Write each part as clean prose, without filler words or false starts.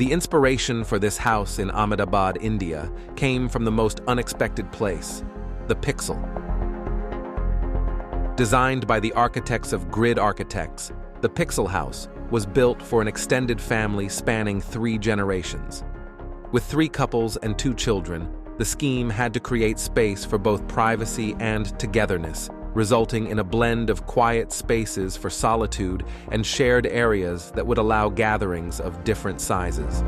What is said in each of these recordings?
The inspiration for this house in Ahmedabad, India, came from the most unexpected place, the pixel. Designed by the architects of Grid Architects, the Pixel House was built for an extended family spanning 3 generations. With 3 couples and 2 children, the scheme had to create space for both privacy and togetherness, resulting in a blend of quiet spaces for solitude and shared areas that would allow gatherings of different sizes.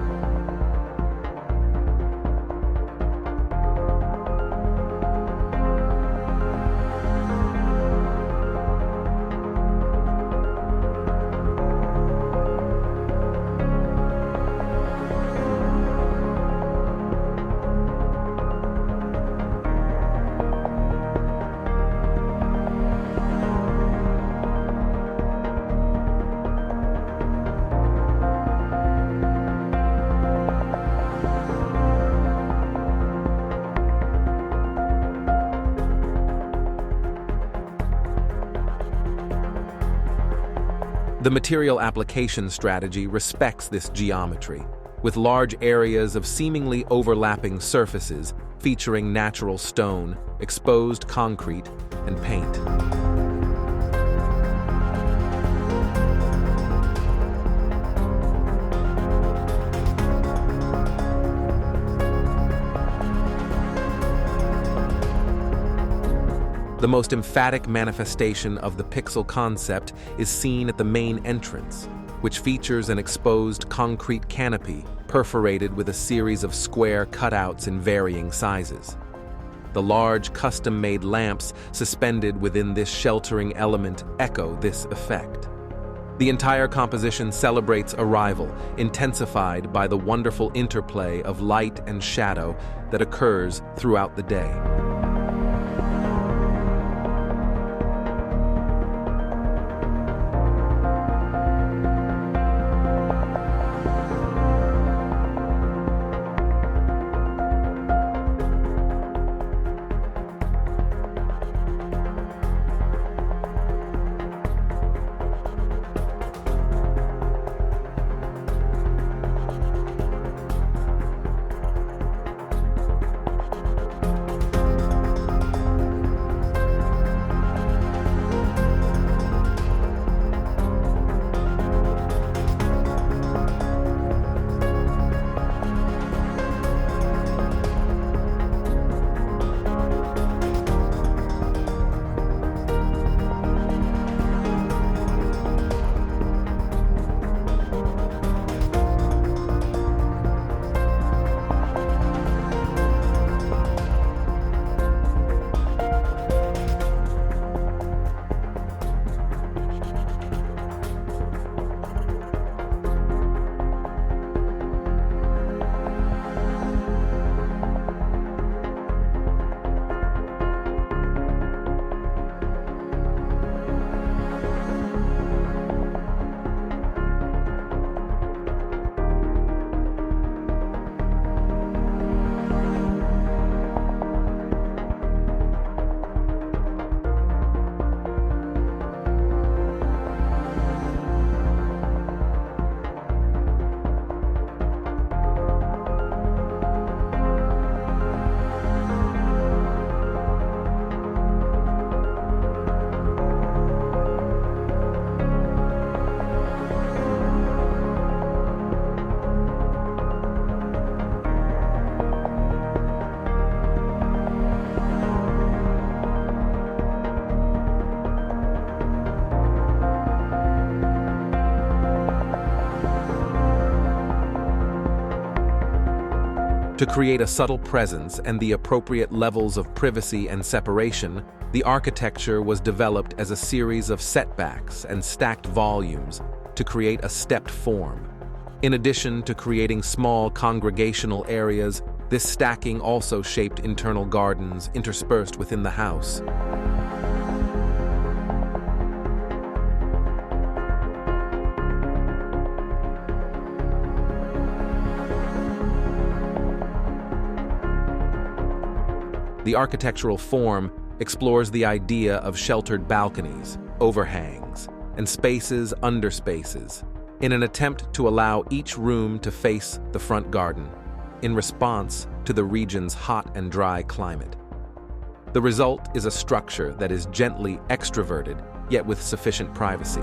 The material application strategy respects this geometry, with large areas of seemingly overlapping surfaces featuring natural stone, exposed concrete, and paint. The most emphatic manifestation of the pixel concept is seen at the main entrance, which features an exposed concrete canopy perforated with a series of square cutouts in varying sizes. The large custom-made lamps suspended within this sheltering element echo this effect. The entire composition celebrates arrival, intensified by the wonderful interplay of light and shadow that occurs throughout the day. To create a subtle presence and the appropriate levels of privacy and separation, the architecture was developed as a series of setbacks and stacked volumes to create a stepped form. In addition to creating small congregational areas, this stacking also shaped internal gardens interspersed within the house. The architectural form explores the idea of sheltered balconies, overhangs, and spaces under spaces, in an attempt to allow each room to face the front garden, in response to the region's hot and dry climate. The result is a structure that is gently extroverted, yet with sufficient privacy.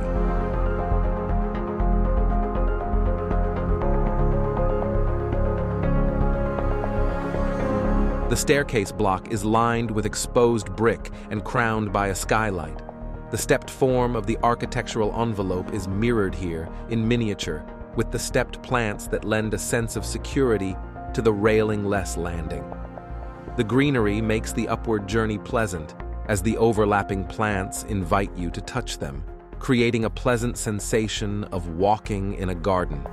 The staircase block is lined with exposed brick and crowned by a skylight. The stepped form of the architectural envelope is mirrored here in miniature, with the stepped plants that lend a sense of security to the railing-less landing. The greenery makes the upward journey pleasant, as the overlapping plants invite you to touch them, creating a pleasant sensation of walking in a garden.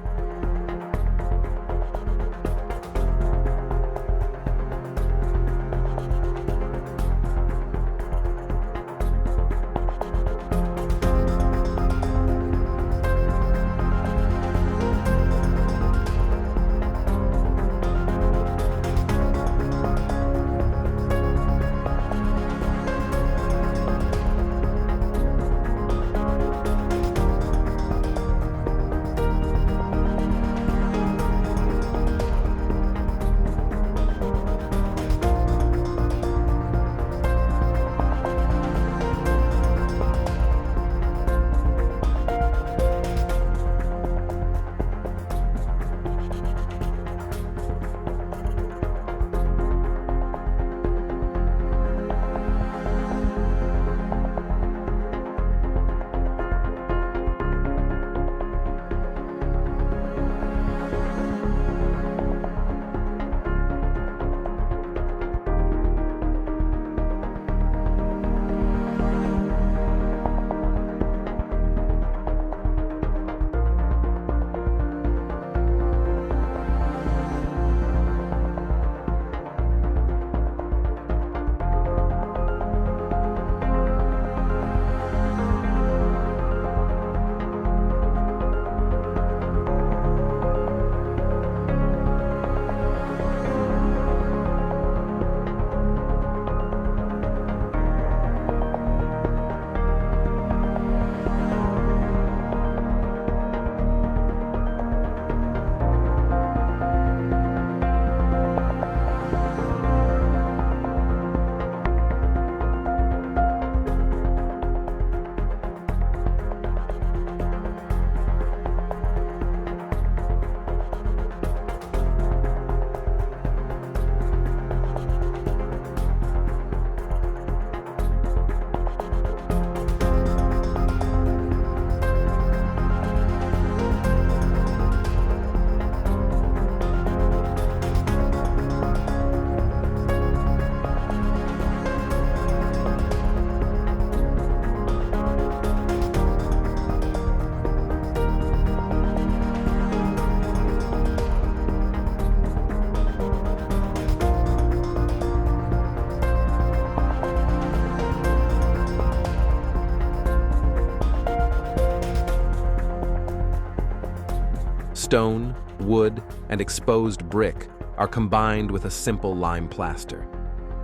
Stone, wood, and exposed brick are combined with a simple lime plaster,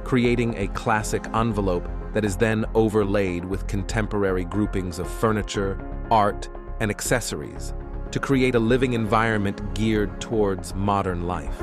creating a classic envelope that is then overlaid with contemporary groupings of furniture, art, and accessories to create a living environment geared towards modern life.